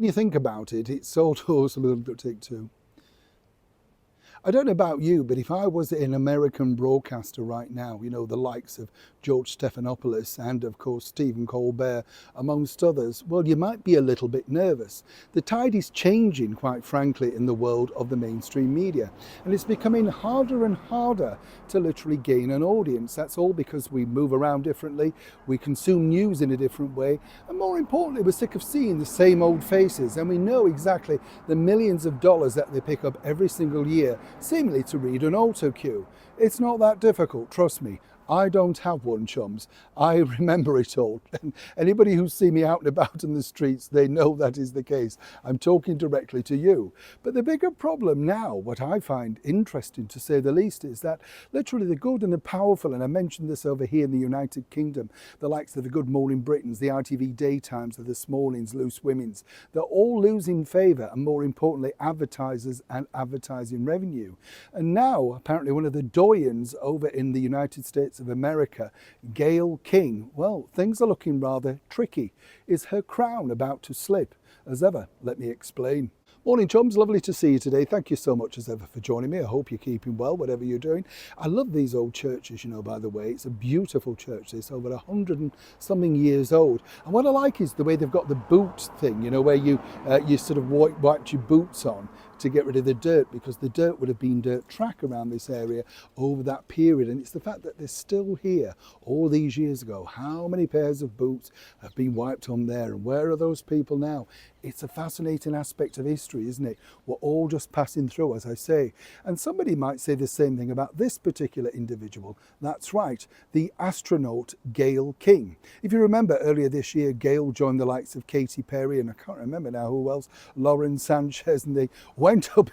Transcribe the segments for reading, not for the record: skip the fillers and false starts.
When you think about it, it's sort of a little bit take two. I don't know about you, but if I was an American broadcaster right now, the likes of George Stephanopoulos and of course Stephen Colbert, amongst others, well, you might be a little bit nervous. The tide is changing, quite frankly, in the world of the mainstream media, and it's becoming harder and harder to literally gain an audience. That's all because we move around differently, we consume news in a different way, and more importantly, we're sick of seeing the same old faces, and we know exactly the millions of dollars that they pick up every single year seemingly to read an auto cue. It's not that difficult, trust me. I don't have one, chums. I remember it all. And anybody who's seen me out and about in the streets, they know that is the case. I'm talking directly to you. But the bigger problem now, what I find interesting to say the least, is that literally the good and the powerful, and I mentioned this over here in the United Kingdom, the likes of the Good Morning Britons, the ITV Daytimes, the Smallings, Loose Women's, they're all losing favour, and more importantly, advertisers and advertising revenue. And now, apparently, one of the doyens over in the United States of America, Gayle King, well, things are looking rather tricky. Is her crown about to slip? As ever, let me explain. Morning, chums. Lovely to see you today. Thank you so much as ever for joining me. I hope you're keeping well, whatever you're doing. I love these old churches, by the way. It's a beautiful church. It's over 100 and something years old. And what I like is the way they've got the boot thing, where you sort of wipe your boots on to get rid of the dirt, because the dirt would have been dirt track around this area over that period. And it's the fact that they're still here all these years ago. How many pairs of boots have been wiped on there, and where are those people now? It's a fascinating aspect of history, isn't it? We're all just passing through, as I say. And somebody might say the same thing about this particular individual. That's right, the astronaut Gayle King. If you remember earlier this year, Gayle joined the likes of Katy Perry, and I can't remember now who else, Lauren Sanchez, and they went up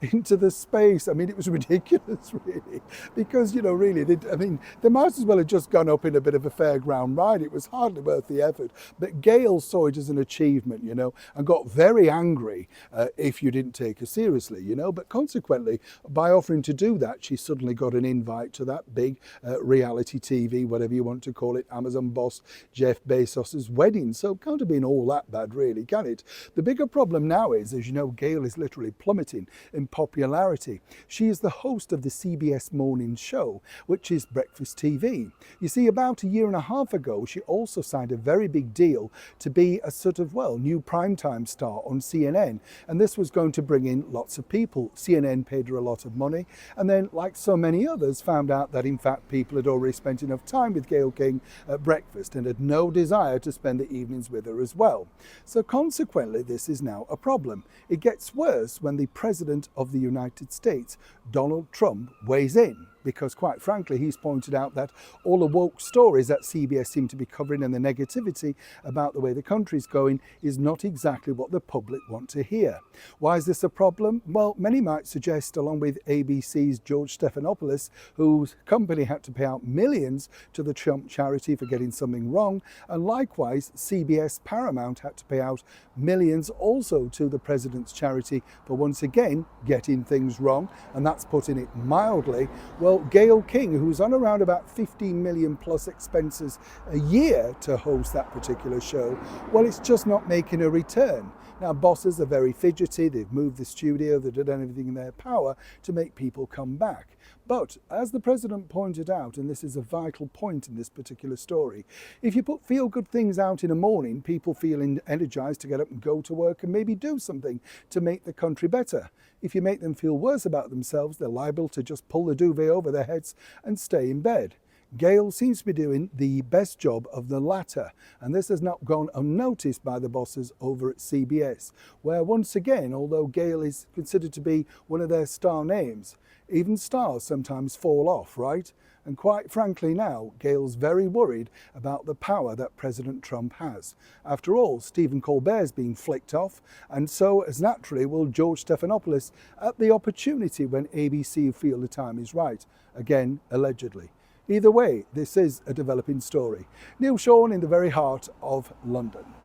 into the space. I mean, it was ridiculous, really, because, really, they might as well have just gone up in a bit of a fairground ride. It was hardly worth the effort. But Gayle saw it as an achievement, and got very angry if you didn't take her seriously, But consequently, by offering to do that, she suddenly got an invite to that big reality TV, whatever you want to call it, Amazon boss Jeff Bezos's wedding. So it can't have been all that bad, really, can it? The bigger problem now is, as you know, Gayle is literally plummeting in popularity. She is the host of the CBS morning show, which is Breakfast TV. You see, about a year and a half ago, she also signed a very big deal to be a sort of, new primetime star on CNN. And this was going to bring in lots of people. CNN paid her a lot of money. And then, like so many others, found out that, in fact, people had already spent enough time with Gayle King at breakfast and had no desire to spend the evenings with her as well. So consequently, this is now a problem. It gets worse when the president of the United States, Donald Trump, weighs in, because quite frankly, he's pointed out that all the woke stories that CBS seem to be covering and the negativity about the way the country's going is not exactly what the public want to hear. Why is this a problem? Well, many might suggest, along with ABC's George Stephanopoulos, whose company had to pay out millions to the Trump charity for getting something wrong, and likewise CBS Paramount had to pay out millions also to the president's charity for once again getting things wrong, and that's putting it mildly. Well, Gayle King, who's on around about 15 million plus expenses a year to host that particular show, well, it's just not making a return. Now, bosses are very fidgety. They've moved the studio. They've done everything in their power to make people come back. But as the president pointed out, and this is a vital point in this particular story, if you put feel-good things out in the morning, people feel energized to get up and go to work and maybe do something to make the country better. If you make them feel worse about themselves, they're liable to just pull the duvet over their heads and stay in bed. Gayle seems to be doing the best job of the latter, and this has not gone unnoticed by the bosses over at CBS, where once again, although Gayle is considered to be one of their star names, even stars sometimes fall off, right? And quite frankly now, Gayle's very worried about the power that President Trump has. After all, Stephen Colbert's been flicked off, and so as naturally will George Stephanopoulos at the opportunity when ABC feel the time is right. Again, allegedly. Either way, this is a developing story. Neil Sean in the very heart of London.